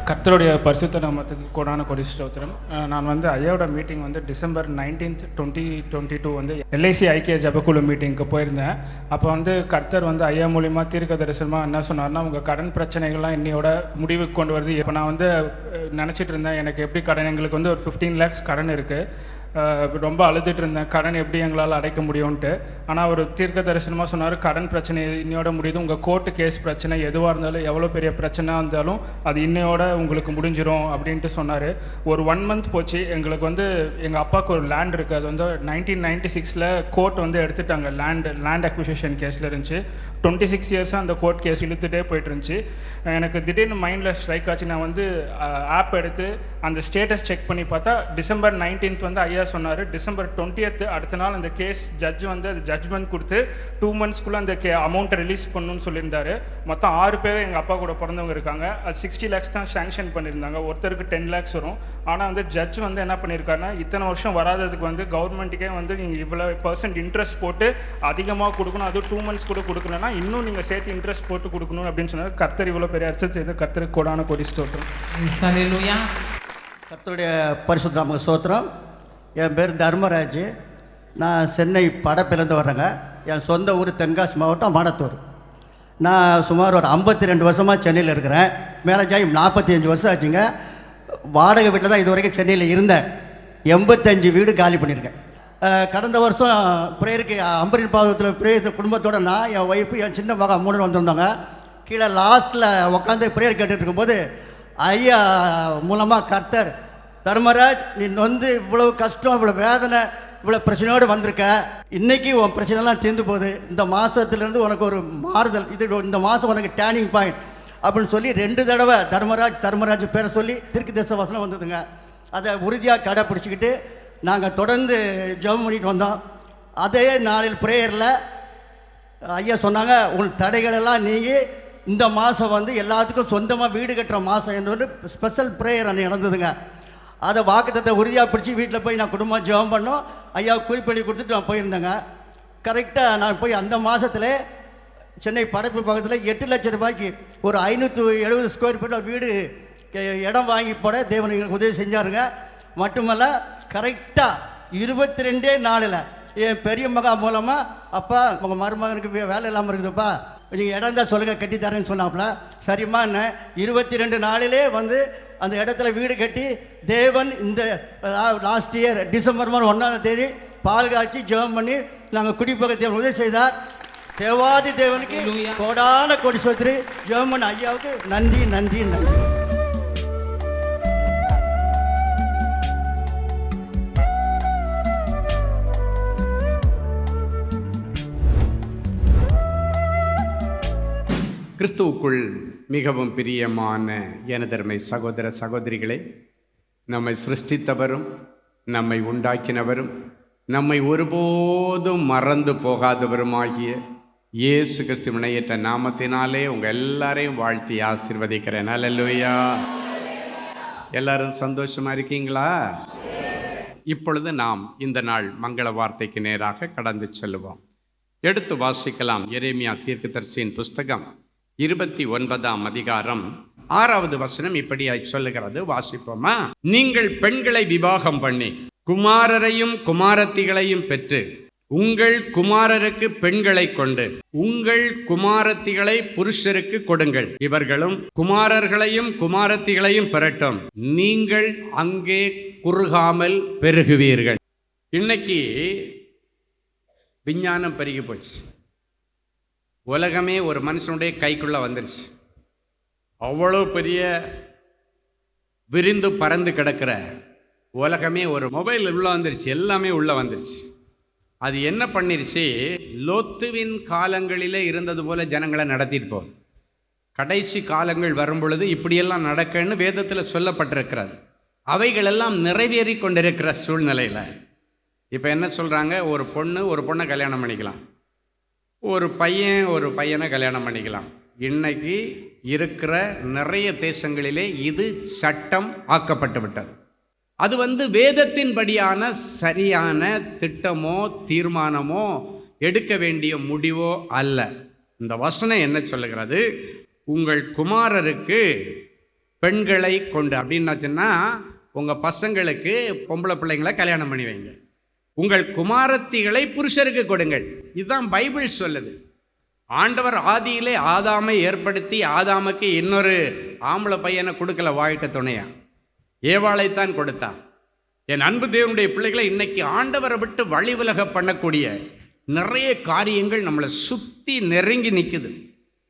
கர்த்தருடைய பரிசுத்த நாமத்துக்கு கோடான கொடி ஸ்தோத்திரம். நான் ஐயாவோட மீட்டிங் டிசம்பர் 19, 2022 எல்ஐசி ஐக்கிய ஜபக்குழு மீட்டிங்க்கு போயிருந்தேன். அப்போ கர்த்தர் ஐயா மூலிமா தீர்க்க தரிசனமாக என்ன சொன்னார்னா, உங்கள் கடன் பிரச்சனைகள்லாம் இன்னையோட முடிவுக்கு கொண்டு வருது. இப்போ நான் நினச்சிட்டு இருந்தேன், எனக்கு எப்படி கடன், எங்களுக்கு ஒரு 15 lakhs கடன் இருக்குது. ரொம்ப அழுதுட்டு இருந்தேன், கடன் எப்படி எங்களால் அடைக்க முடியும்ன்ட்டு. ஆனால் ஒரு தீர்க்க தரிசனமாக சொன்னார், கடன் பிரச்சனை இன்னையோட முடியுது, உங்கள் கோர்ட்டு கேஸ் பிரச்சனை எதுவாக இருந்தாலும், எவ்வளோ பெரிய பிரச்சனை இருந்தாலும் அது இன்னையோட உங்களுக்கு முடிஞ்சிடும் அப்படின்ட்டு சொன்னார். ஒரு 1 month போச்சு. எங்களுக்கு எங்கள் அப்பாவுக்கு ஒரு லேண்ட் இருக்குது. அது 1996 கோர்ட் எடுத்துட்டாங்க. லேண்ட் அக்விசிஷன் கேஸில் இருந்துச்சு. 26 years அந்த கோர்ட் கேஸ் இழுத்துட்டே போயிட்டு இருந்துச்சு. எனக்கு திடீர்னு மைண்டில் ஸ்ட்ரைக் ஆச்சு. நான் ஆப் எடுத்து அந்த ஸ்டேட்டஸ் செக் பண்ணி பார்த்தா டிசம்பர் 19th ஐயா சொன்னார், டிசம்பர் 20th அடுத்த நாள் அந்த கேஸ் ஜட்ஜ் அது ஜட்ஜ்மெண்ட் கொடுத்து 2 monthsக்குள்ளே அந்த அமௌண்ட்டை ரிலீஸ் பண்ணணும்னு சொல்லியிருந்தாரு. மொத்தம் 6 பேர் எங்கள் அப்பா கூட பிறந்தவங்க இருக்காங்க. அது 60 lakhs தான் சேங்ஷன் பண்ணியிருந்தாங்க. ஒருத்தருக்கு 10 lakhs வரும். ஆனால் ஜட்ஜ் என்ன பண்ணியிருக்காருன்னா, இத்தனை வருஷம் வராததுக்கு கவர்மெண்ட்டுக்கே நீங்கள் இவ்வளோ % இன்ட்ரெஸ்ட் போட்டு அதிகமாக கொடுக்கணும், அது 2 months கூட கொடுக்கலன்னா இன்னும் நீங்கள் சேர்த்து இன்ட்ரெஸ்ட் போட்டு கொடுக்கணும் அப்படின்னு சொன்னார். கர்த்தர் இவ்வளோ பெரிய அரசு செய்து கர்த்தருக்கு கோடான கொடி ஸ்தோத்திரம். கர்த்தருடைய பரிசுத்த நாமத்துக்கு ஸ்தோத்திரம். என் பேர் தர்மராஜ். நான் சென்னை படப்பிலேருந்து வர்றேங்க. என் சொந்த ஊர் தென்காசி மாவட்டம் மாடத்தூர். நான் சுமார் ஒரு 52 வருஷமாக சென்னையில் இருக்கிறேன். மேரேஜ் ஆகி 45 வருஷம் ஆச்சுங்க. வாடகை வீட்டில் தான் இது வரைக்கும் சென்னையில் இருந்தேன். 85 வீடு காலி பண்ணியிருக்கேன். கடந்த வருஷம் ப்ரேயருக்கு அம்பரின் பாதத்தில் ப்ரேயர் குடும்பத்தோடு நான், என் ஒய்ஃபு, என் சின்ன மகன் 3 வந்திருந்தாங்க. கீழே லாஸ்ட்டில் உட்காந்து ப்ரேயர் கேட்டுட்டு இருக்கும்போது ஐயா மூலமாக கர்த்தர், தர்மராஜ் நீ இவ்வளோ கஷ்டம், இவ்வளோ வேதனை, இவ்வளோ பிரச்சனையோடு வந்திருக்க, இன்றைக்கி உன் பிரச்சனைலாம் தீர்ந்து போகுது, இந்த மாதத்துலேருந்து உனக்கு ஒரு மாறுதல், இது இந்த மாதம் உனக்கு டேர்னிங் பாயிண்ட் அப்படின்னு சொல்லி 2 தடவை தர்மராஜ் பேரை சொல்லி திருக்கு தேச வசனம் வந்ததுங்க. அதை உறுதியாக கடைப்பிடிச்சிக்கிட்டு நாங்கள் தொடர்ந்து ஜெபம் பண்ணிட்டு வந்தோம். அதே நாளில் ப்ரேயரில் ஐயா சொன்னாங்க, உங்கள் தடைகளெல்லாம் நீங்கி இந்த மாதம் எல்லாத்துக்கும் சொந்தமாக வீடு கட்டுற மாதம் என்று ஸ்பெஷல் ப்ரேயர் அன்றைக்கி நடந்ததுங்க. அதை வாக்குத்தத்தை உறுதியாக பிடிச்சி வீட்டில் போய் நான் குடும்பம் ஜெபம் பண்ணோம். ஐயா குறிப்பள்ளி கொடுத்துட்டு நான் போயிருந்தேங்க. கரெக்டாக நான் போய் அந்த மாதத்தில் சென்னை படைப்பு பக்கத்தில் 8 லட்சம் ரூபாய்க்கு ஒரு 570 ஸ்கொயர் ஃபீட்டில் வீடு இடம் வாங்கி போட தேவன் எங்களுக்கு உதவி செஞ்சாருங்க. மட்டுமல்ல, கரெக்டாக 22 நாளில் என் பெரிய மகா மூலமாக, அப்பா உங்கள் மருமகனுக்கு வேலை இல்லாமல் இருக்குதுப்பா, நீங்கள் இடம் தான் சொல்லுங்கள் கட்டி தரேன்னு சொன்னாப்புல. சரிம்மா என்ன 22 நாளிலே அந்த இடத்துல வீடு கட்டி தேவன் இந்த லாஸ்ட் இயர் டிசம்பர் 1 பால் காய்ச்சி ஜெபம் பண்ணி நாங்கள் குடிப்பக தேவன் உதவி செய்தார். தேவாதி தேவனுக்கு கோடான கொடி சோத்திரி. ஜெபம் பண்ண ஐயாவுக்கு நன்றி நன்றி நன்றி. கிறிஸ்துவுக்குள் மிகவும் பிரியமான எனதருமை சகோதர சகோதரிகளே, நம்மை சிருஷ்டித்தவரும் நம்மை உண்டாக்கினவரும் நம்மை ஒருபோதும் மறந்து போகாதவருமாகிய இயேசு கிறிஸ்து வினையேற்ற நாமத்தினாலே உங்கள் எல்லாரையும் வாழ்த்தி ஆசீர்வதிக்கிறேன். அல்லேலூயா. எல்லாரும் சந்தோஷமாக இருக்கீங்களா? இப்பொழுது நாம் இந்த நாள் மங்கள வார்த்தைக்கு நேராக கடந்து செல்லுவோம். எடுத்து வாசிக்கலாம். எரேமியா தீர்க்கதரிசியின் புஸ்தகம் 29ஆம் அதிகாரம் 6வது வசனம் இப்படியாய் சொல்லுகிறது. வாசிப்போமா? நீங்கள் பெண்களை விவாகம் பண்ணி குமாரரையும் குமாரத்திகளையும் பெற்று உங்கள் குமாரருக்கு பெண்களை கொண்டு உங்கள் குமாரத்திகளை புருஷருக்கு கொடுங்கள், இவர்களும் குமாரர்களையும் குமாரத்திகளையும் பெறட்டும், நீங்கள் அங்கே குறுகாமல் பெருகுவீர்கள். இன்னைக்கு விஞ்ஞானம் பெருகி போச்சு. உலகமே ஒரு மனுஷனுடைய கைக்குள்ளே வந்துருச்சு. அவ்வளோ பெரிய விரிந்து பறந்து கிடக்கிற உலகமே ஒரு மொபைல் உள்ளே வந்துருச்சு. எல்லாமே உள்ளே வந்துருச்சு. அது என்ன பண்ணிருச்சு? லோத்துவின் காலங்களிலே இருந்தது போல ஜனங்களை நடத்திட்டு போகுது. கடைசி காலங்கள் வரும் பொழுது இப்படியெல்லாம் நடக்குன்னு வேதத்தில் சொல்லப்பட்டிருக்கிறது. அவைகளெல்லாம் நிறைவேறி கொண்டிருக்கிற சூழ்நிலையில் இப்போ என்ன சொல்கிறாங்க? ஒரு பொண்ணை கல்யாணம் பண்ணிக்கலாம், ஒரு பையனை கல்யாணம் பண்ணிக்கலாம். இன்னைக்கு இருக்கிற நிறைய தேசங்களிலே இது சட்டம் ஆக்கப்பட்டு விட்டது. அது வேதத்தின்படியான சரியான திட்டமோ தீர்மானமோ எடுக்க வேண்டிய முடிவோ அல்ல. இந்த வசனம் என்ன சொல்லுகிறது? உங்கள் குமாரருக்கு பெண்களை கொண்டு அப்படின்னாச்சுன்னா உங்கள் பசங்களுக்கு பொம்பளை பிள்ளைங்களை கல்யாணம் பண்ணி வைங்க, உங்கள் குமாரத்திகளை புருஷருக்கு கொடுங்கள். இதுதான் பைபிள் சொல்லுது. ஆண்டவர் ஆதியிலே ஆதாமை ஏற்படுத்தி ஆதாமுக்கு இன்னொரு ஆம்பளை பையனை கொடுக்கல வாழ்க்கை துணையா, ஏவாளைத்தான் கொடுத்தான். என் அன்பு தேவனுடைய பிள்ளைகளை, இன்னைக்கு ஆண்டவரை விட்டு வழி விலக பண்ணக்கூடிய நிறைய காரியங்கள் நம்மளை சுற்றி நெருங்கி நிற்குது.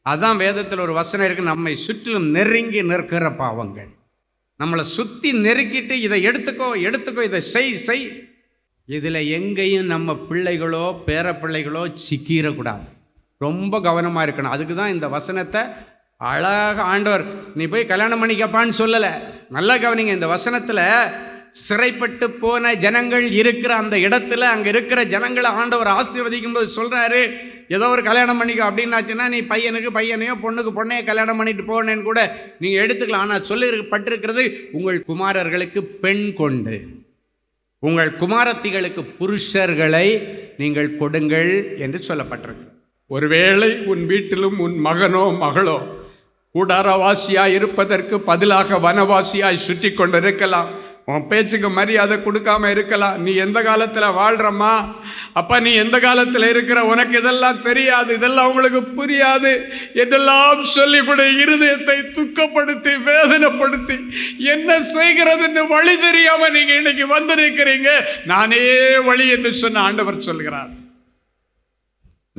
அதான் வேதத்தில் ஒரு வசனம் இருக்குது, நம்மை சுற்றிலும் நெருங்கி நிற்கிற பாவங்கள். நம்மளை சுற்றி நெருக்கிட்டு இதை எடுத்துக்கோ எடுத்துக்கோ, இதை செய். இதில் எங்கேயும் நம்ம பிள்ளைகளோ பேர பிள்ளைகளோ சிக்கிடக்கூடாது. ரொம்ப கவனமாக இருக்கணும். அதுக்கு தான் இந்த வசனத்தை அழகாக ஆண்டவர் நீ போய் கல்யாணம் பண்ணிக்கப்பான்னு சொல்லலை. நல்லா கவனிங்க. இந்த வசனத்தில் சிறைப்பட்டு போன ஜனங்கள் இருக்கிற அந்த இடத்துல அங்கே இருக்கிற ஜனங்களை ஆண்டவர் ஆசீர்வதிக்கும் போது சொல்கிறாரு, ஏதோ ஒரு கல்யாணம் பண்ணிக்க அப்படின்னாச்சுன்னா நீ பையனுக்கு பையனையோ பொண்ணுக்கு பொண்ணையோ கல்யாணம் பண்ணிட்டு போனேன்னு கூட நீங்கள் எடுத்துக்கலாம். ஆனால் சொல்லப்பட்டிருக்கிறது, உங்கள் குமாரர்களுக்கு பெண் கொண்டு உங்கள் குமாரத்திகளுக்கு புருஷர்களை நீங்கள் கொடுங்கள் என்று சொல்லப்பட்டிருக்கு. ஒருவேளை உன் வீட்டிலும் உன் மகனோ மகளோ கூடாரவாசியாய் இருப்பதற்கு பதிலாக வனவாசியாய் சுற்றி கொண்டு இருக்கலாம். உன் பேச்சுக்கு மரியாதை கொடுக்காம இருக்கலாம். நீ எந்த காலத்தில் வாழ்கிறம்மா, அப்பா நீ எந்த காலத்தில் இருக்கிற, உனக்கு இதெல்லாம் தெரியாது, இதெல்லாம் உங்களுக்கு புரியாது என்றெல்லாம் சொல்லி கூட இருதயத்தை துக்கப்படுத்தி வேதனைப்படுத்தி என்ன செய்கிறதுன்னு வழி தெரியாம நீங்க இன்னைக்கு வந்திருக்கிறீங்க. நானே வழி என்று சொன்ன ஆண்டவர் சொல்கிறார்.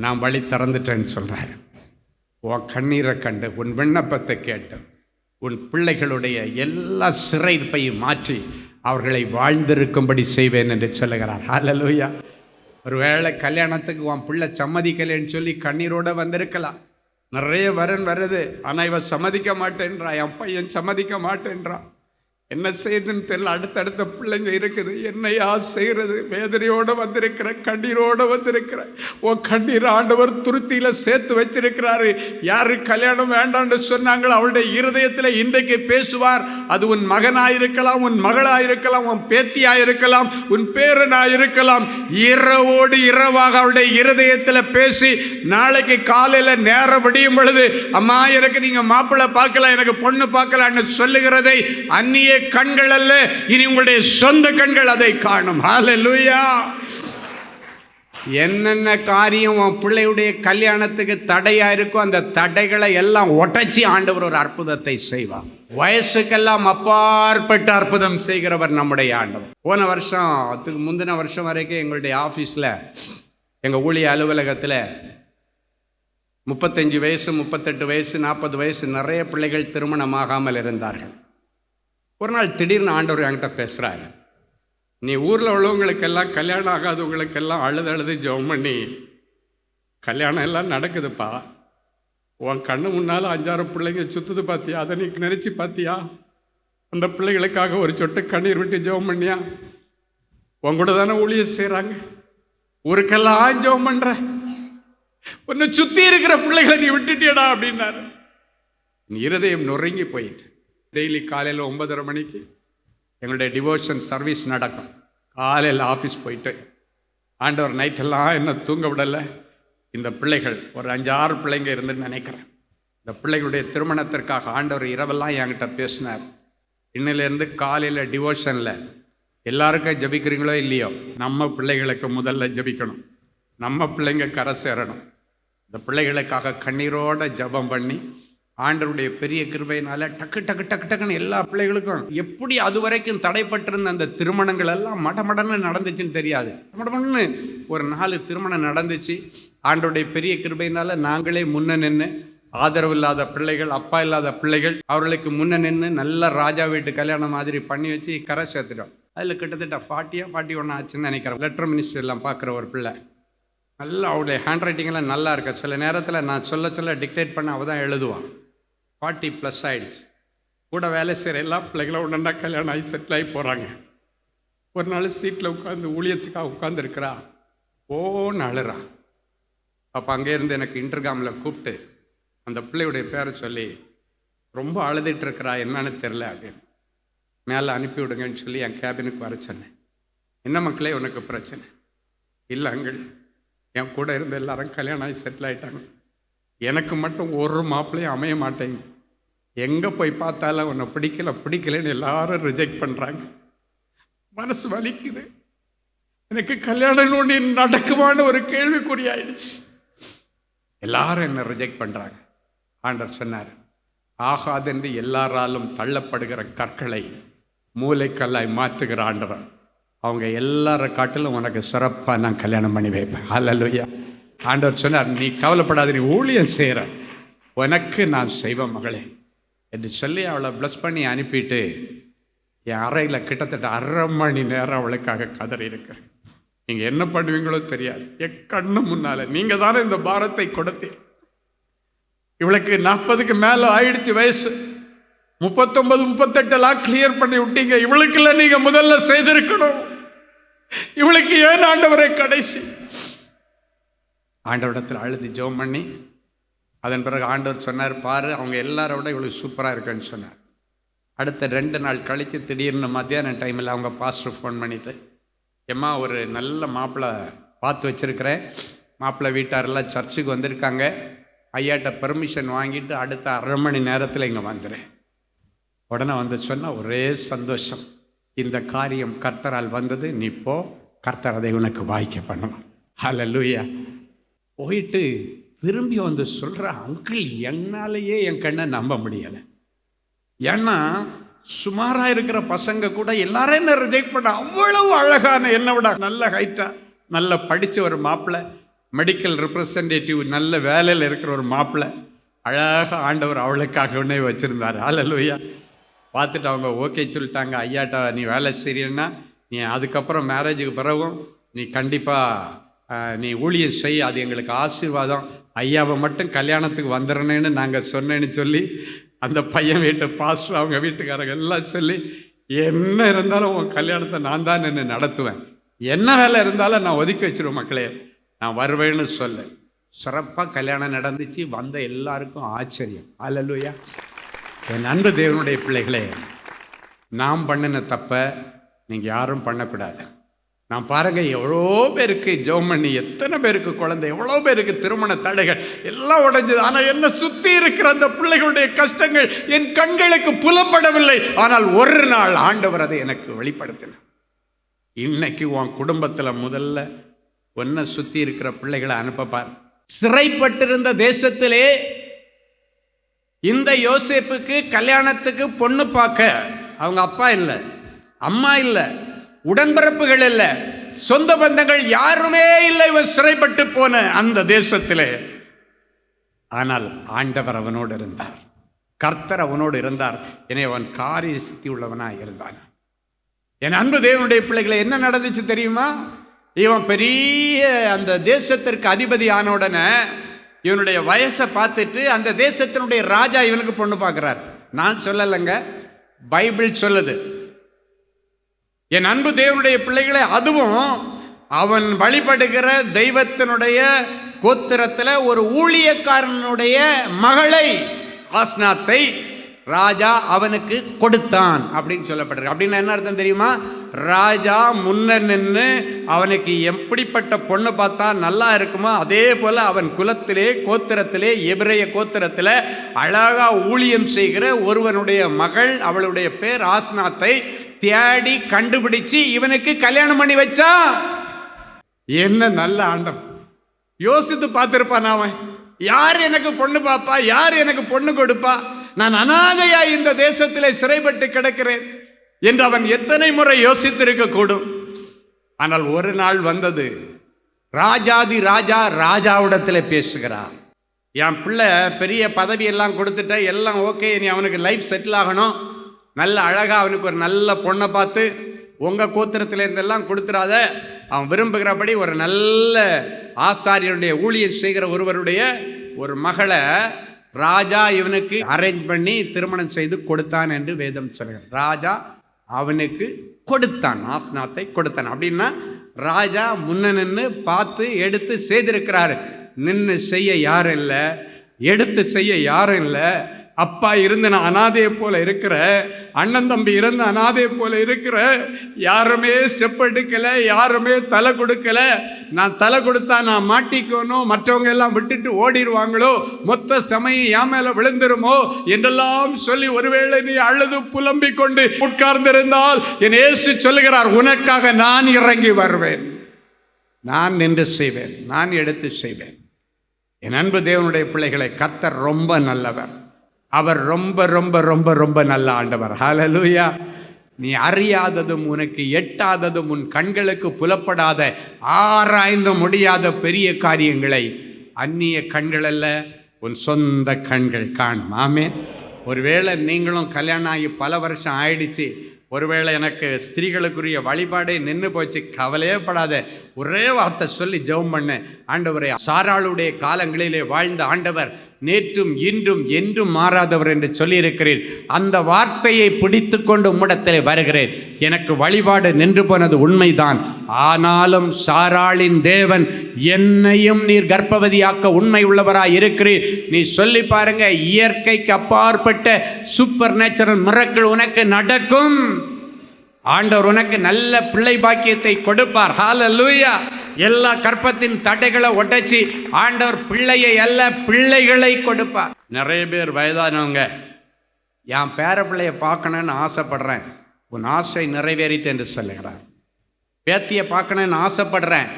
நான் வழி திறந்துட்டேன்னு சொல்றாரு. உன் கண்ணீரை கண்டு, உன் விண்ணப்பத்தை கேட்டு, உன் பிள்ளைகளுடைய எல்லா சிறைப்பையும் மாற்றி அவர்களை வாழ்ந்திருக்கும்படி செய்வேன் என்று சொல்லுகிறார். ஹல்லேலூயா. ஒருவேளை கல்யாணத்துக்கு உன் பிள்ளை சம்மதிக்கலைன்னு சொல்லி கண்ணீரோடு வந்திருக்கலாம். நிறைய வரன் வருது, ஆனால் இவன் சம்மதிக்க மாட்டேன்றா, என் பையன் சம்மதிக்க மாட்டேன்றான். என்ன செய்யுதுன்னு தெரியல. அடுத்தடுத்த பிள்ளைங்க இருக்குது. என்னையா செய்கிறது? வேதனையோடு வந்திருக்கிற, கண்ணீரோடு வந்திருக்கிற. உன் கண்ணீர் ஆண்டவர் துருத்தியில் சேர்த்து வச்சிருக்கிறாரு. யாரு கல்யாணம் வேண்டான்னு சொன்னாங்களோ அவளுடைய இருதயத்தில் இன்றைக்கு பேசுவார். அது உன் மகனாயிருக்கலாம், உன் மகளாயிருக்கலாம், உன் பேத்தியாயிருக்கலாம், உன் பேரனாயிருக்கலாம். இரவோடு இரவாக அவளுடைய இருதயத்தில் பேசி நாளைக்கு காலையில் நேரம் விடியும் பொழுது, அம்மா எனக்கு நீங்கள் மாப்பிள்ளை பார்க்கலாம், எனக்கு பொண்ணு பார்க்கலான்னு சொல்லுகிறதை அந்நிய கண்கள் அல்ல, இனி உங்களுடைய சொந்த கண்கள் அதை காணும். ஹல்லேலூயா. என்னென்ன காரியம் உன் பிள்ளையுடைய கல்யாணத்துக்கு தடையா இருக்கோ அந்த தடைகளை எல்லாம் உடைச்சி ஆண்டவர் ஒரு அற்புதத்தை செய்வார். வயசுக்கெல்லாம் அப்பாற்பட்ட அற்புதம் செய்கிறவர் நம்முடைய ஆண்டவர். போன வருஷம், அதுக்கு முந்தின வருஷம் வரைக்கும் எங்களுடைய ஆஃபீஸில், எங்கள் ஊழிய அலுவலகத்தில் 35 வயசு 38 வயசு 40 வயசு நிறைய பிள்ளைகள் திருமணமாகாமல் இருந்தார்கள். ஒரு நாள் திடீர்னு ஆண்டவர் என்கிட்ட பேசுகிறாரு, நீ ஊரில் உள்ளவங்களுக்கெல்லாம் கல்யாணம் ஆகாதவங்களுக்கெல்லாம் அழுது ஜெபம் பண்ணி கல்யாணம் எல்லாம் நடக்குதுப்பா, உன் கண்ணு முன்னால் 5-6 பிள்ளைங்க சுற்றுது பார்த்தியா, அதை நீ நினச்சி பார்த்தியா? அந்த பிள்ளைகளுக்காக ஒரு சொட்டு கண்ணீர் விட்டு ஜெபம் பண்ணியா? உன் கூட தானே ஊழியம் செய்கிறாங்க, ஊருக்கெல்லாம் ஜெபம் பண்ணுற, உன்னை சுற்றி இருக்கிற பிள்ளைகளை நீ விட்டுட்டியடா அப்படின்னாரு. நீ இருதயம் நொறுங்கி போயிட்டு. டெய்லி காலையில் 9:30 மணிக்கு எங்களுடைய டிவோஷன் சர்வீஸ் நடக்கும். காலையில் ஆஃபீஸ் போயிட்டு ஆண்டவர் நைட்டெல்லாம் என்ன தூங்க விடலை. இந்த பிள்ளைகள் ஒரு 5-6 பிள்ளைங்க இருந்துன்னு நினைக்கிறேன். இந்த பிள்ளைகளுடைய திருமணத்திற்காக ஆண்டவர் இரவெல்லாம் என்கிட்ட பேசினார். இன்னிலேருந்து காலையில் டிவோஷனில் எல்லாருக்கும் ஜபிக்கிறீங்களோ இல்லையோ, நம்ம பிள்ளைகளுக்கு முதல்ல ஜபிக்கணும், நம்ம பிள்ளைங்க கரை சேரணும். இந்த பிள்ளைகளுக்காக கண்ணீரோட ஜபம் பண்ணி ஆண்டவருடைய பெரிய கிருபையினால டக்கு டக்கு டக்கு டக்குன்னு எல்லா பிள்ளைகளுக்கும் எப்படி அது வரைக்கும் தடைப்பட்டிருந்த அந்த திருமணங்கள் எல்லாம் மடமடன்னு நடந்துச்சுன்னு தெரியாது. மடமடன்னு ஒரு 4 திருமணம் நடந்துச்சு. ஆண்டவருடைய பெரிய கிருபையினால நாங்களே முன்ன நின்று, ஆதரவு இல்லாத பிள்ளைகள், அப்பா இல்லாத பிள்ளைகள், அவர்களுக்கு முன்ன நின்று நல்ல ராஜா வீட்டு கல்யாணம் மாதிரி பண்ணி வச்சு கரை சேர்த்துட்டோம். அதில் கிட்டத்தட்ட 41 ஆச்சுன்னு நினைக்கிறேன். லெட்டர் மினிஸ்டர்லாம் பார்க்குற ஒரு பிள்ளை, நல்லா அவளுடைய ஹேண்ட் ரைட்டிங்கெல்லாம் நல்லா இருக்கா. சில நேரத்தில் நான் சொல்ல டிக்டேட் பண்ண அவள் தான் எழுதுவான். 40+ ஆயிடுச்சு. கூட வேலை செய்கிற எல்லா பிள்ளைகளும் உடனே கல்யாணம் ஆகி செட்டில் ஆகி போகிறாங்க. ஒரு நாள் சீட்டில் உட்காந்து ஊழியத்துக்காக உட்காந்துருக்கிறா, ஓன்னு அழுறா. அப்போ அங்கேருந்து எனக்கு இன்டர்காமில் கூப்பிட்டு அந்த பிள்ளையுடைய பேரை சொல்லி, ரொம்ப அழுதுட்டு இருக்கிறா, என்னன்னு தெரில அப்படின்னு, மேலே அனுப்பி விடுங்கன்னு சொல்லி என் கேபினுக்கு வர சொன்னேன். என்ன மக்களே உனக்கு பிரச்சனை? இல்லை அங்கள், என் கூட இருந்த எல்லாரும் கல்யாணம் ஆகி செட்டில் ஆகிட்டாங்க, எனக்கு மட்டும் ஒரு மாப்பிள்ளையும் அமைய மாட்டேங்க, எங்கே போய் பார்த்தாலும் உன்னை பிடிக்கலன்னு எல்லாரும் ரிஜெக்ட் பண்ணுறாங்க. மனசு வலிக்குது. எனக்கு கல்யாணம் ஒன்று நடக்குமான்னு ஒரு கேள்விக்குறியாயிடுச்சு. எல்லாரும் என்னை ரிஜெக்ட் பண்ணுறாங்க. ஆண்டவர் சொன்னார், ஆகாதென்று எல்லாராலும் தள்ளப்படுகிற கற்களை மூளைக்கல்லாய் மாற்றுகிற ஆண்டவர். அவங்க எல்லார காட்டிலும் உனக்கு சிறப்பாக நான் கல்யாணம் பண்ணி வைப்பேன். அல்லேலூயா. ஆண்டவர் சொன்னார், நீ கவலைப்படாத, நீ ஊழியம் செய்கிற, உனக்கு நான் செய்வேன் மகளே என்று சொல்லி அவளை ப்ளஸ் பண்ணி அனுப்பிட்டு என் அறையில் கிட்டத்தட்ட 1/2 மணி நேரம் அவளுக்காக கதறி இருக்கிறேன். நீங்கள் என்ன பண்ணுவீங்களோ தெரியாது. என் கண்ணு முன்னால் நீங்கள் தானே இந்த பாரத்தை கொடுத்தீங்க. இவளுக்கு 40க்கு மேலே ஆயிடுச்சு வயசு. 39, 38 கிளியர் பண்ணி விட்டீங்க. இவளுக்குள்ள நீங்க முதல்ல செய்திருக்கணும். இவளுக்கு ஏன் ஆண்டவரை கடைசி? ஆண்டவரிடத்தில் அழுது ஜெபம் பண்ணி அதன் பிறகு ஆண்டவர் சொன்னார், பாரு அவங்க எல்லாரோட விட இவளுக்கு சூப்பராக இருக்குன்னு சொன்னார். அடுத்த 2 நாள் கழித்து திடீர்னு மத்தியான டைமில் அவங்க பாஸ்டர் ஃபோன் பண்ணிவிட்டு, எம்மா ஒரு நல்ல மாப்பிள்ளை பார்த்து வச்சுருக்கிறேன், மாப்பிள்ளை வீட்டாரெல்லாம் சர்ச்சுக்கு வந்திருக்காங்க, ஐயாட்ட பெர்மிஷன் வாங்கிட்டு அடுத்த 1/2 மணி நேரத்தில் இங்கே வந்துடுறேன். உடனே வந்து சொன்னால் ஒரே சந்தோஷம், இந்த காரியம் கர்த்தரால் வந்தது, நீ போ, கர்த்தர் அதை உனக்கு வாய்க்க பண்ணுவான். ஹல்லேலூயா. போயிட்டு திரும்பி வந்து சொல்கிற, அங்கிள் என்னாலேயே என் கண்ணை நம்ப முடியலை. ஏன்னா சுமாராக இருக்கிற பசங்க கூட எல்லாரும் என்ன ரிஜெக்ட் பண்ண, அவ்வளவு அழகான, என்னை விட நல்ல ஹைட்டாக நல்ல படித்த ஒரு மாப்பிள்ளை, மெடிக்கல் ரெப்ரசன்டேட்டிவ், நல்ல வேலையில் இருக்கிற ஒரு மாப்பிள்ளை, அழகாக ஆண்டவர் அவளுக்காக உடனே வச்சுருந்தார். ஹல்லேலூயா. பார்த்துட்டு அவங்க ஓகே சொல்லிட்டாங்க, ஐயாட்டா நீ வேலை செய்யணுன்னா நீ அதுக்கப்புறம் மேரேஜுக்கு பிறகும் நீ கண்டிப்பாக நீ ஊழியம் செய், அது எங்களுக்கு ஆசீர்வாதம், ஐயாவை மட்டும் கல்யாணத்துக்கு வந்துடுறேன்னு நாங்கள் சொன்னேன்னு சொல்லி அந்த பையன் வீட்டு பாஸ்டர் அவங்க வீட்டுக்காரங்க எல்லாம் சொல்லி, என்ன இருந்தாலும் உன் கல்யாணத்தை நான் தான் நின்று நடத்துவேன், என்ன வேலை இருந்தாலும் நான் ஒதுக்கி வச்சிருவேன் மக்களே, நான் வருவேன்னு சொல்ல. சிறப்பாக கல்யாணம் நடந்துச்சு. வந்த எல்லாருக்கும் ஆச்சரியம். ஹல்லேலூயா. என் அன்பு தேவனுடைய பிள்ளைகளே, நாம் பண்ணின தப்பை நீங்கள் யாரும் பண்ணக்கூடாது. நான் பாருங்கள், எவ்வளோ பேருக்கு ஜெபம் பண்ணி, எத்தனை பேருக்கு குழந்தை, எவ்வளோ பேருக்கு திருமண தடைகள் எல்லாம் உடைஞ்சது. ஆனால் என்ன சுற்றி இருக்கிற அந்த பிள்ளைகளுடைய கஷ்டங்கள் என் கண்களுக்கு புலப்படவில்லை. ஆனால் ஒரு நாள் ஆண்டவர் அதை எனக்கு வெளிப்படுத்தினார். இன்னைக்கு உன் குடும்பத்தில் முதல்ல ஒன்றை சுற்றி இருக்கிற பிள்ளைகளை அனுப்பப்பார். சிறைப்பட்டிருந்த தேசத்திலே இந்த யோசேப்புக்கு கல்யாணத்துக்கு பொண்ணு பார்க்க அவங்க அப்பா இல்லை, அம்மா இல்லை, உடன்பிறப்புகள் இல்லை, சொந்த பந்தங்கள் யாருமே இல்லை. இவன் சிறைப்பட்டு போன அந்த தேசத்திலே. ஆனால் ஆண்டவர் அவனோடு இருந்தார், கர்த்தர் அவனோடு இருந்தார். எனவே அவன் காரிய சித்தி உள்ளவனாக இருந்தான். என் அன்பு தேவனுடைய பிள்ளைகளை, என்ன நடந்துச்சு தெரியுமா? இவன் பெரிய அந்த தேசத்திற்கு அதிபதி ஆன உடனே இவனுடைய வயசை பார்த்துட்டு அந்த தேசத்தினுடைய ராஜா இவனுக்கு பொண்ணு பார்க்குறார். நான் சொல்லலைங்க, பைபிள் சொல்லுது. என் அன்பு தேவனுடைய பிள்ளைகளை, அதுவும் அவன் வழிபடுகிற தெய்வத்தினுடைய கோத்திரத்தில் ஒரு ஊழியக்காரனுடைய மகளை ஆஸ்நாத்தை ராஜா அவனுக்கு கொடுத்தான் அப்படின்னு சொல்லப்படுறது. அப்படின்னு என்ன அர்த்தம் தெரியுமா? ராஜா முன்ன நின்று அவனுக்கு எப்படிப்பட்ட பொண்ணு பார்த்தா நல்லா இருக்குமோ அதே போல் அவன் குலத்திலே, கோத்திரத்திலே, எபிரேய கோத்திரத்தில் அழகா ஊழியம் செய்கிற ஒருவனுடைய மகள், அவளுடைய பேர் ஆஸ்நாத்தை தேடி கண்டுபிடிச்சு இவனுக்கு கல்யாணம் பண்ணி வச்சா. என்ன நல்ல ஆண்டம்! யோசித்து பார்த்திருப்பான் அவன், யார் எனக்கு பொண்ணு பாப்பா, யார் எனக்கு பொண்ணு கொடுப்பா, நான் அனாதையா இந்த தேசத்திலே சிறைப்பட்டு கிடக்கிறேன் என்று அவன் எத்தனை முறை யோசித்திருக்க கூடும். ஆனால் ஒரு நாள் வந்தது, ராஜாதி ராஜா ராஜாவிடத்தில் பேசுகிறார். என் பிள்ளை பெரிய பதவியெல்லாம் கொடுத்துட்ட, எல்லாம் ஓகே, நீ அவனுக்கு லைஃப் செட்டில் ஆகணும், நல்ல அழகாக அவனுக்கு ஒரு நல்ல பொண்ணை பார்த்து உங்கள் கோத்திரத்தில் இருந்தெல்லாம் கொடுத்துடாத, அவன் விரும்புகிறபடி ஒரு நல்ல ஆசாரியனுடைய ஊழியம் செய்கிற ஒருவருடைய ஒரு மகளை ராஜா இவனுக்கு அரேஞ்ச் பண்ணி திருமணம் செய்து கொடுத்தான் என்று வேதம் சொல்கிறார். ராஜா அவனுக்கு கொடுத்தான், ஆஸ்நாத்தை கொடுத்தான். அப்படின்னா ராஜா முன்ன நின்று பார்த்து எடுத்து செய்திருக்கிறார். நின்று செய்ய யாரும் இல்லை, எடுத்து செய்ய யாரும் இல்லை, அப்பா இருந்து நான் அனாதையை போல இருக்கிற, அண்ணன் தம்பி இருந்து அனாதையை போல இருக்கிற, யாருமே ஸ்டெப் எடுக்கலை, யாருமே தலை கொடுக்கல. நான் தலை கொடுத்தா நான் மாட்டிக்கணும், மற்றவங்க எல்லாம் விட்டுட்டு ஓடிடுவாங்களோ, மொத்த சமயம் என் மேல விழுந்துருமோ என்றெல்லாம் சொல்லி ஒருவேளை நீ அழுது புலம்பிக் கொண்டு உட்கார்ந்திருந்தால் என் இயேசு சொல்லுகிறார், உனக்காக நான் இறங்கி வருவேன், நான் நின்று செய்வேன், நான் எடுத்து செய்வேன். என் அன்பு தேவனுடைய பிள்ளைகளை, கர்த்தர் ரொம்ப நல்லவர். அவர் ரொம்ப ரொம்ப ரொம்ப ரொம்ப நல்ல ஆண்டவர். ஹல்லேலூயா. நீ அறியாததும் உனக்கு எட்டாததும் உன் கண்களுக்கு புலப்படாத ஆராய்ந்து முடியாத பெரிய காரியங்களை அந்நிய கண்கள் அல்ல, உன் சொந்த கண்கள் காணும். ஆமென். ஒருவேளை நீங்களும் கல்யாணம் ஆகி பல வருஷம் ஆயிடுச்சு, ஒருவேளை எனக்கு ஸ்திரீகளுக்குரிய வழிபாடே நின்று போச்சு, கவலையே படாத. ஒரே வார்த்தை சொல்லி ஜெபம் பண்ண, ஆண்டவரே, சாராளுடைய காலங்களிலே வாழ்ந்த ஆண்டவர் நேற்றும் இன்றும் என்றும் மாறாதவர் என்று சொல்லியிருக்கிறேன். அந்த வார்த்தையை பிடித்து கொண்டு உம்மிடத்திலே வருகிறேன். எனக்கு வழிபாடு நின்று போனது உண்மைதான், ஆனாலும் சாராளின் தேவன் என்னையும் நீர் கர்ப்பவதியாக்க உண்மை உள்ளவராய் இருக்கிறீர். நீ சொல்லி பாருங்க, இயற்கைக்கு அப்பாற்பட்ட சூப்பர் நேச்சுரல் மிரக்கிள் உனக்கு நடக்கும். ஆண்டவர் உனக்கு நல்ல பிள்ளை பாக்கியத்தை கொடுப்பார். ஹல்லேலூயா. எல்லா கற்பத்தின் தடைகளை உடைச்சி ஆண்டவர் பிள்ளையை அல்ல பிள்ளைகளை கொடுப்பார். நிறைய பேர் வயதானவங்க, என் பேர பிள்ளைய பார்க்கணுன்னு ஆசைப்படுறேன், உன் ஆசை நிறைவேறிட்டு என்று சொல்லுகிறார். பேத்தியை பார்க்கணுன்னு ஆசைப்படுறேன்,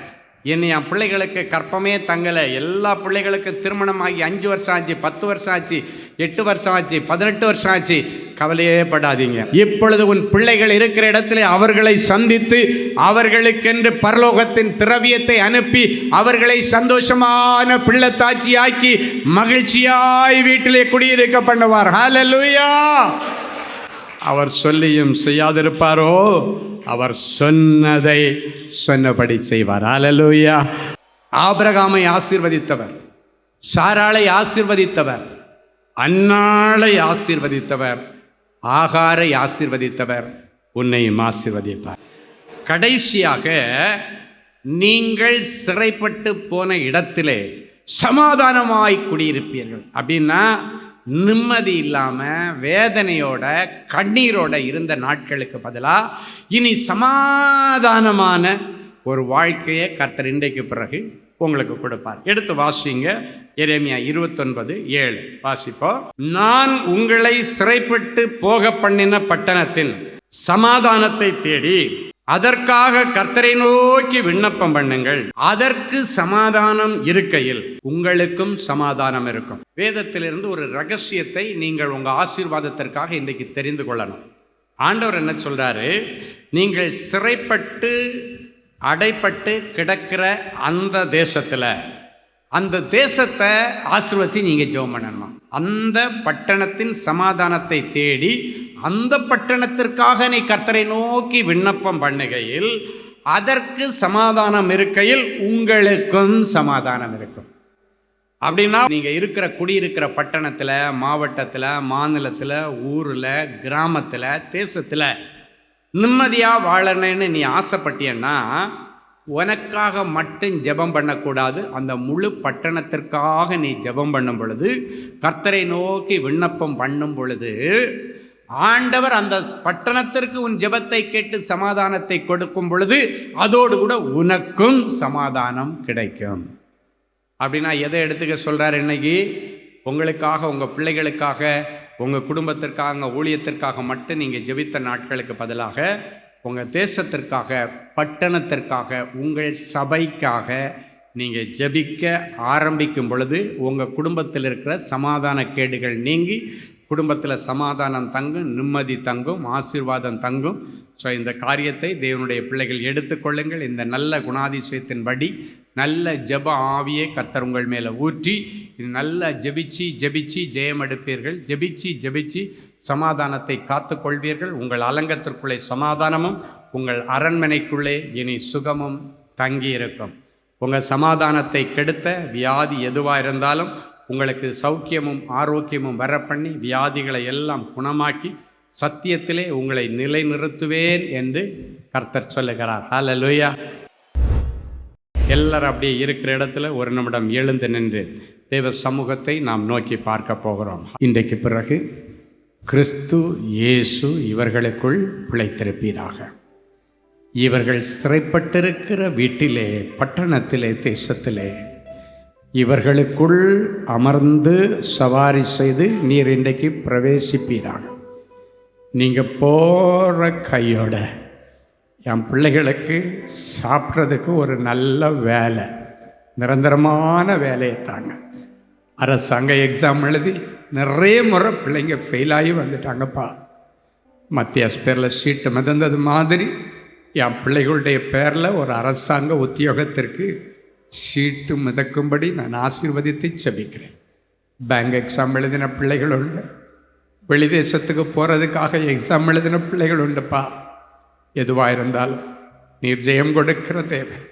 என் பிள்ளைகளுக்கு கற்பமே தங்கலை. எல்லா பிள்ளைகளுக்கும் திருமணம் ஆகி 5 வருஷம் ஆச்சு, 10 வருஷம் ஆச்சு, 8 வருஷம் ஆச்சு, 18 வருஷம் ஆச்சு. கவலையே படாதீங்க. இப்பொழுது உன் பிள்ளைகள் இருக்கிற இடத்துல அவர்களை சந்தித்து அவர்களுக்கென்று பரலோகத்தின் திரவியத்தை அனுப்பி அவர்களை சந்தோஷமான பிள்ளைத்தாட்சியாக்கி மகிழ்ச்சியாய் வீட்டிலே குடியிருக்க பண்ணுவார். ஹல்லேலூயா. அவர் சொல்லியும் செய்யாதிருப்பாரோ? அவர் சொன்னதை சொன்னபடி செய்வார். ஹல்லேலூயா. ஆபிரகாமை ஆசீர்வதித்தவர், சாராளை ஆசீர்வதித்தவர், அன்னாளை ஆசீர்வதித்தவர், ஆகாரை ஆசீர்வதித்தவர், உன்னையும் ஆசீர்வதிப்பார். கடைசியாக நீங்கள் சிறைப்பட்டு போன இடத்திலே சமாதானமாய் குடியிருப்பீர்கள். அப்படின்னா நிம்மதி இல்லாமல் வேதனையோட கண்ணீரோட இருந்த நாட்களுக்கு பதிலாக இனி சமாதானமான ஒரு வாழ்க்கையை கர்த்தர் இன்றைக்கு பிறகு உங்களுக்கு கொடுப்பார். எடுத்து வாசிங்க, எரேமியா 29:7 வாசிப்போம். நான் உங்களை சிறைப்பட்டு போக பண்ணின பட்டணத்தில் சமாதானத்தை தேடி அதற்காக கர்த்தரை நோக்கி விண்ணப்பம் பண்ணுங்கள். அதற்கு சமாதானம் இருக்கையில் உங்களுக்கும் சமாதானம் இருக்கும். வேதத்திலிருந்து ஒரு ரகசியத்தை நீங்கள் உங்க ஆசீர்வாதத்திற்காக இன்றைக்கு தெரிந்து கொள்ளணும். ஆண்டவர் என்ன சொல்றாரு? நீங்கள் சிறைப்பட்டு அடைப்பட்டு கிடக்கிற அந்த தேசத்தை ஆசீர்வதிச்சு நீங்க ஜெபம் பண்ணணும். அந்த பட்டணத்தின் சமாதானத்தை தேடி அந்த பட்டணத்திற்காக நீ கர்த்தரை நோக்கி விண்ணப்பம் பண்ணுகையில் அதற்கு சமாதானம் இருக்கையில் உங்களுக்கும் சமாதானம் இருக்கும். அப்படின்னா நீங்கள் இருக்கிற குடியிருக்கிற பட்டணத்தில், மாவட்டத்தில், மாநிலத்தில், ஊரில், கிராமத்தில், தேசத்தில் நிம்மதியாக வாழணுன்னு நீ ஆசைப்பட்டியன்னா உனக்காக மட்டும் ஜெபம் பண்ணக்கூடாது. அந்த முழு பட்டணத்திற்காக நீ ஜெபம் பண்ணும் பொழுது, கர்த்தரை நோக்கி விண்ணப்பம் பண்ணும் பொழுது, ஆண்டவர் அந்த பட்டணத்திற்கு உன் ஜெபத்தை கேட்டு சமாதானத்தை கொடுக்கும் பொழுது அதோடு கூட உனக்கும் சமாதானம் கிடைக்கும். அப்படின்னா எதை எடுத்துக்க சொல்கிறார்? இன்னைக்கு உங்களுக்காக, உங்கள் பிள்ளைகளுக்காக, உங்கள் குடும்பத்திற்காக, ஊழியத்திற்காக மட்டும் நீங்கள் ஜெபித்த நாட்களுக்கு பதிலாக உங்கள் தேசத்திற்காக, பட்டணத்திற்காக, உங்கள் சபைக்காக நீங்கள் ஜெபிக்க ஆரம்பிக்கும் பொழுது உங்கள் குடும்பத்தில் இருக்கிற சமாதான கேடுகள் நீங்கி குடும்பத்தில் சமாதானம் தங்கும், நிம்மதி தங்கும், ஆசீர்வாதம் தங்கும். ஸோ இந்த காரியத்தை தேவனுடைய பிள்ளைகள் எடுத்துக்கொள்ளுங்கள். இந்த நல்ல குணாதிசயத்தின்படி நல்ல ஜெப ஆவியை கர்த்தர் உங்கள் மேலே ஊற்றி நல்லா ஜெபிச்சு ஜெயம் எடுப்பீர்கள். ஜெபிச்சு சமாதானத்தை காத்து கொள்வீர்கள். உங்கள் அலங்கத்திற்குள்ளே சமாதானமும் உங்கள் அரண்மனைக்குள்ளே இனி சுகமும் தங்கி இருக்கும். உங்கள் சமாதானத்தை கெடுத்த வியாதி எதுவாக இருந்தாலும் உங்களுக்கு சௌக்கியமும் ஆரோக்கியமும் வர பண்ணி வியாதிகளை எல்லாம் குணமாக்கி சத்தியத்திலே உங்களை நிலைநிறுத்துவேன் என்று கர்த்தர் சொல்லுகிறார். ஹல்லேலூயா. எல்லாரும் அப்படியே இருக்கிற இடத்துல ஒரு நிமிடம் எழுந்து நின்று தேவ சமூகத்தை நாம் நோக்கி பார்க்க போகிறோம். இன்றைக்கு பிறகு கிறிஸ்து இயேசு இவர்களுக்குள் பிழைத்திருப்பீராக. இவர்கள் சிறைப்பட்டிருக்கிற வீட்டிலே, பட்டணத்திலே, தேசத்திலே இவர்களுக்குள் அமர்ந்து சவாரி செய்து நீர் இன்றைக்கு பிரவேசிப்பீராக. நீங்கள் போகிற கையோட என் பிள்ளைகளுக்கு சாப்பிட்றதுக்கு ஒரு நல்ல வேலை, நிரந்தரமான வேலையை தாங்க. அரசாங்க எக்ஸாம் எழுதி நிறைய முறை பிள்ளைங்க ஃபெயிலாகி வந்துட்டாங்கப்பா. மத்திய பேரில் சீட்டு மிதந்தது மாதிரி என் பிள்ளைகளுடைய பேரில் ஒரு அரசாங்க உத்தியோகத்திற்கு சீட்டு மிதக்கும்படி நான் ஆசீர்வதித்து செபிக்கிறேன். பேங்க் எக்ஸாம் எழுதின பிள்ளைகள் உண்டு, வெளிதேசத்துக்கு போகிறதுக்காக எக்ஸாம் எழுதின பிள்ளைகள் உண்டுப்பா. எதுவாக இருந்தாலும் நீர் ஜெயம் கொடுக்கிற தேவன்,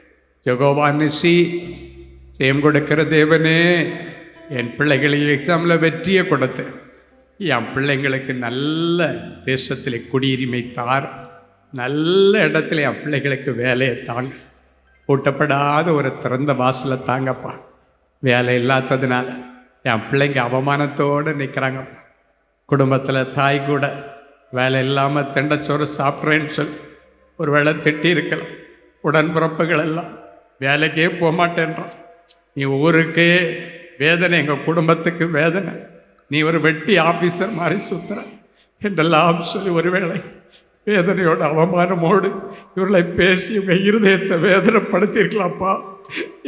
யெகோவா நிசி, ஜெயம் கொடுக்கிற தேவனே, என் பிள்ளைகளுக்கு எக்ஸாமில் வெற்றியை கொடுத்து என் பிள்ளைங்களுக்கு நல்ல தேசத்தில் குடியுரிமை தார், நல்ல இடத்துல என் பிள்ளைகளுக்கு வேலையை தாங்க, பூட்டப்படாத ஒரு திறந்த வாசலை தாங்கப்பா. வேலை இல்லாததுனால என் பிள்ளைங்க அவமானத்தோடு நிற்கிறாங்கப்பா. குடும்பத்தில் தாய் கூட வேலை இல்லாமல் தெண்டச்சோறு சாப்பிட்றேன்னு சொல்லி ஒரு வேளை திட்டி இருக்கலாம். உடன்பிறப்புகள் எல்லாம் வேலைக்கே போக மாட்டேன்றான். நீ ஊருக்கே வேதனை, எங்கள் குடும்பத்துக்கு வேதனை, நீ ஒரு வெட்டி ஆஃபீஸர் மாதிரி சுற்றுற என்றெல்லாம் சொல்லி ஒருவேளை வேதனையோடு அவமானமோடு இவர்களை பேசி இவங்க இருதயத்தை வேதனைப்படுத்தியிருக்கலாம்ப்பா.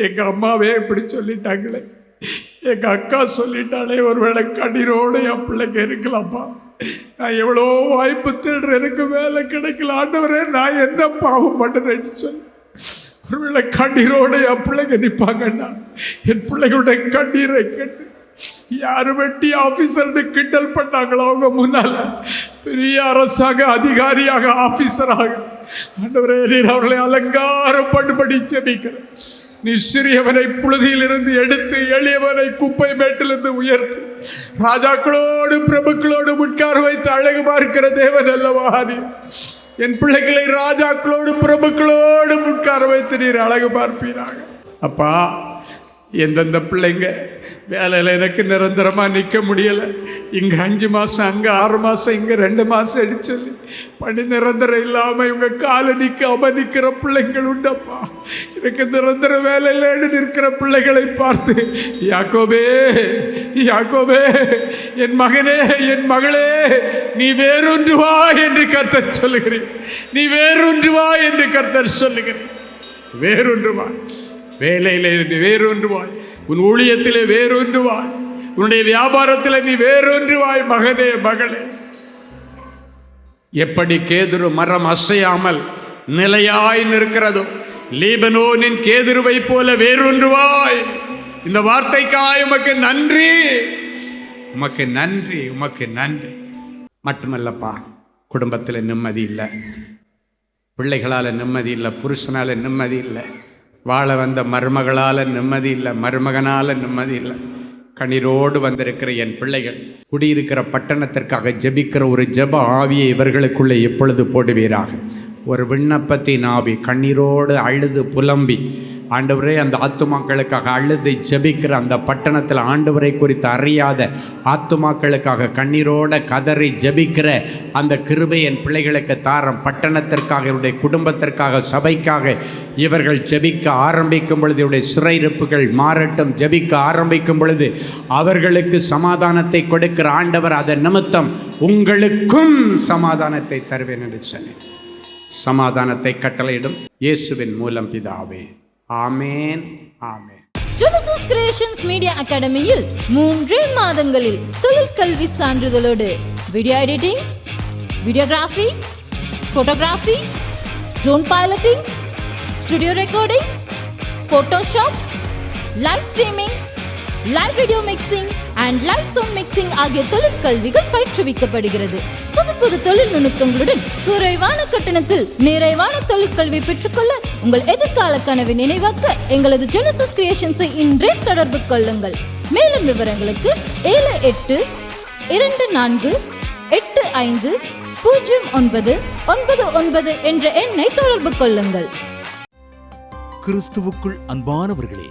எங்கள் அம்மாவே இப்படி சொல்லிட்டாங்களே, எங்கள் அக்கா சொல்லிட்டாலே, ஒருவேளை கண்ணீரோடு என் பிள்ளைங்க இருக்கலாம்ப்பா. நான் எவ்வளோ வாய்ப்பு தேடுறேன், எனக்கு வேலை கிடைக்கல ஆண்டவரே, நான் என்ன பாவம் பண்ணுறேன்னு சொல்லி ஒருவேளை கண்ணீரோடு என் பிள்ளைங்க நிற்பாங்கன்னா, என் பிள்ளைகளுடைய கண்ணீரை கேட்டு யார் வெட்டி ஆஃபீஸர்னு கிண்டல் பண்ணாங்களோ அவங்க முன்னால் பெரிய அரசாங்க அதிகாரியாக, ஆஃபீஸராக ஆண்டவரே நீர் அவர்களை அலங்காரம் பண்ணும்படி செபிக்கிறேன். நீ சிறியவனை புழுதியிலிருந்து எடுத்து எளியவனை குப்பை மேட்டிலிருந்து உயர்த்து ராஜாக்களோடு பிரபுக்களோடு உட்கார வைத்து அழகு பார்க்கிற தேவன் அல்லவா நீ. என் பிள்ளைகளை ராஜாக்களோடு பிரபுக்களோடு உட்கார வைத்து நீர் அழகு பார்ப்பீராக. அப்பா, எந்தெந்த பிள்ளைங்க வேலையில் எனக்கு நிரந்தரமாக நிற்க முடியலை, இங்கே 5 மாதம், அங்கே 6 மாதம், இங்கே 2 மாதம் அடிச்சு பண்ணி நிரந்தரம் இல்லாமல் இவங்க காலை நிற்காமல் நிற்கிற பிள்ளைங்கள் உண்டப்பா. எனக்கு நிரந்தர வேலையில் நிற்கிற பிள்ளைகளை பார்த்து யாக்கோபே, யாக்கோபே, என் மகனே, என் மகளே, நீ வேறொன்று வா என்று கர்த்தர் சொல்லுகிறேன். நீ வேறொன்று வா என்று கர்த்தர் சொல்லுகிறேன். வேறொன்று வா, வேலையில் நீ வேறொன்று வாய், உன் ஊழியத்திலே வேறொன்று வாய், உன்னுடைய வியாபாரத்தில் நீ வேறொன்று வாய். மகனே, மகளே, எப்படி கேதுரு மரம் அசையாமல் நிலையாய் நிற்கிறதோ, லீபனோனின் கேதுருவை போல வேறொன்று வாய். இந்த வார்த்தைக்காய் உமக்கு நன்றி, உமக்கு நன்றி, உமக்கு நன்றி. மட்டுமல்லப்பா, குடும்பத்தில் நிம்மதி இல்லை, பிள்ளைகளால் நிம்மதி இல்லை, புருஷனால் நிம்மதி இல்லை, வாழ வந்த மருமகளால் நிம்மதி இல்லை, மருமகனால் நிம்மதி இல்லை. கண்ணீரோடு வந்திருக்கிற என் பிள்ளைகள் குடியிருக்கிற பட்டணத்திற்காக ஜெபிக்கிற ஒரு ஜெப ஆவியை இவர்களுக்குள்ளே எப்பொழுது போடுவீராக. ஒரு விண்ணப்பத்தின் ஆவி கண்ணீரோடு அழுது புலம்பி ஆண்டவரே அந்த ஆத்துமாக்களுக்காக அழுது ஜெபிக்கிற அந்த பட்டணத்தில் ஆண்டவரை குறித்து அறியாத ஆத்துமாக்களுக்காக கண்ணீரோட கதறி ஜெபிக்கிற அந்த கிருபை என் பிள்ளைகளுக்கு தாரம். பட்டணத்திற்காக, இவருடைய குடும்பத்திற்காக, சபைக்காக இவர்கள் ஜெபிக்க ஆரம்பிக்கும் பொழுது இவருடைய சிறையிருப்புகள் மாறட்டும். ஜெபிக்க ஆரம்பிக்கும் பொழுது அவர்களுக்கு சமாதானத்தை கொடுக்கிற ஆண்டவர் அதன் நிமித்தம் உங்களுக்கும் சமாதானத்தை தருவேன் என்று சொல்லி சமாதானத்தை கட்டளையிடும் இயேசுவின் மூலம் பிதாவே, ஆமேன், ஆமேன். ஜெனசிஸ் கிரியேஷன்ஸ் மீடியா அகாடமியில் 3 மாதங்களில் தொழிற்கல்வி சான்றிதழோடு video editing, videography, photography, drone piloting, studio recording, Photoshop, live streaming, live video mixing and live sound mixing ஆகிய தொழிற்கல்விகள் பயிற்றுவிக்கப்படுகிறது. புது தொழில் நுணுக்கங்களுடன் குறைவான கட்டணத்தில் நிறைவான தொழிற்கல்வி பெற்றுக்கொள்ள உங்கள் எதிர்கால கனவை நினைவாக்க எங்களது ஜெனசிஸ் கிரியேஷன்ஸை இன்றே தொடர்பு கொள்ளுங்கள். மேலும் விவரங்களுக்கு 7824850999 என்ற எண்ணை தொடர்பு கொள்ளுங்கள். கிறிஸ்துவுக்குள் அன்பானவர்களே,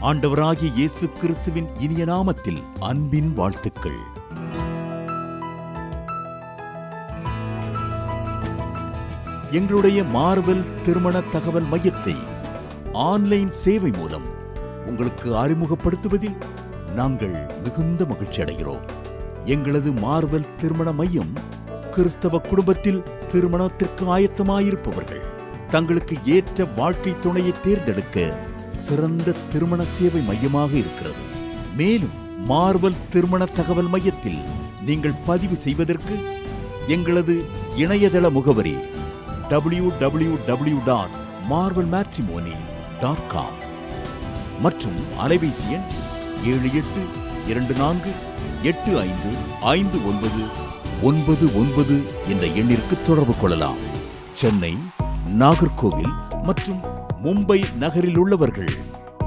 ஆண்டவராகிய இயேசு கிறிஸ்துவின் இனிய நாமத்தில் அன்பின் வாழ்த்துக்கள். எங்களுடைய மார்வெல் திருமண தகவல் மையத்தை ஆன்லைன் சேவை மூலம் உங்களுக்கு அறிமுகப்படுத்துவதில் நாங்கள் மிகுந்த மகிழ்ச்சி அடைகிறோம். எங்களது மார்வெல் திருமண மையம் கிறிஸ்தவ குடும்பத்தில் திருமணத்திற்கு ஆயத்தமாயிருப்பவர்கள் தங்களுக்கு ஏற்ற வாழ்க்கை துணையை தேர்ந்தெடுக்க சிறந்த திருமண சேவை மையமாக இருக்கிறது. மேலும் மார்வெல் திருமண தகவல் மையத்தில் நீங்கள் பதிவு செய்வதற்கு எங்களது இணையதள முகவரி www.marvelmatrimony.com மற்றும் அலைபேசி எண் 7824855999 என்ற எண்ணிற்கு தொடர்பு கொள்ளலாம். சென்னை, நாகர்கோவில் மற்றும் மும்பை நகரில் உள்ளவர்கள்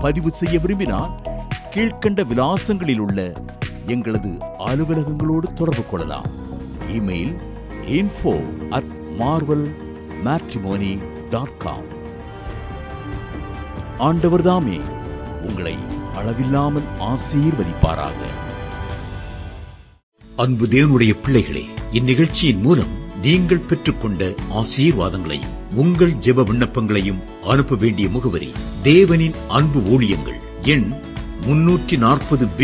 பதிவு செய்ய விரும்பினால் கீழ்க்கண்ட விலாசங்களில் உள்ள எங்களது அலுவலகங்களோடு தொடர்பு கொள்ளலாம். Email info@marvelmatrimony.com. ஆண்டவர்தாமே உங்களை அளவில்லாமல் ஆசீர்வதிப்பாராக. அன்பு தேவனுடைய பிள்ளைகளே, இந்நிகழ்ச்சியின் மூலம் நீங்கள் பெற்றுக்கொண்ட ஆசீர்வாதங்களை உங்கள் ஜெப விண்ணப்பங்களையும் அனுப்ப வேண்டிய முகவரி தேவனின் அன்பு ஊழியங்கள், எண் 340B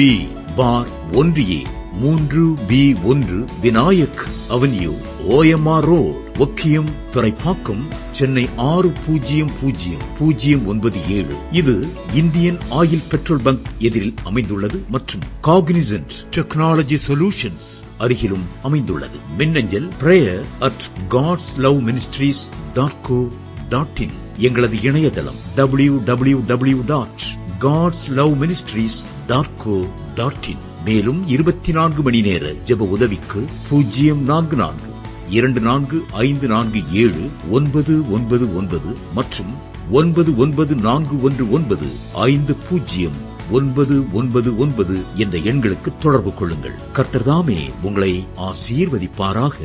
பார் 1A 3B1 Vinayak avenue, OMR road, Okkiyam, Thoraipakkam, Chennai 600097. இது இந்தியன் ஆயில் பெட்ரோல் பங்க் எதிரில் அமைந்துள்ளது மற்றும் காக்னிசன்ட் டெக்னாலஜி சொல்யூஷன்ஸ் அருகிலும் அமைந்துள்ளது. மின்னஞ்சல் prayer@godsloveministries.co.in. எங்களது இணையதளம் www.godsloveministries.co.in. மேலும் 24 மணி நேர ஜெப உதவிக்கு 044-24547-999 மற்றும் 9941950999 என்ற எண்களுக்கு தொடர்பு கொள்ளுங்கள். கர்த்தர் தாமே உங்களை ஆசீர்வதிப்பாராக.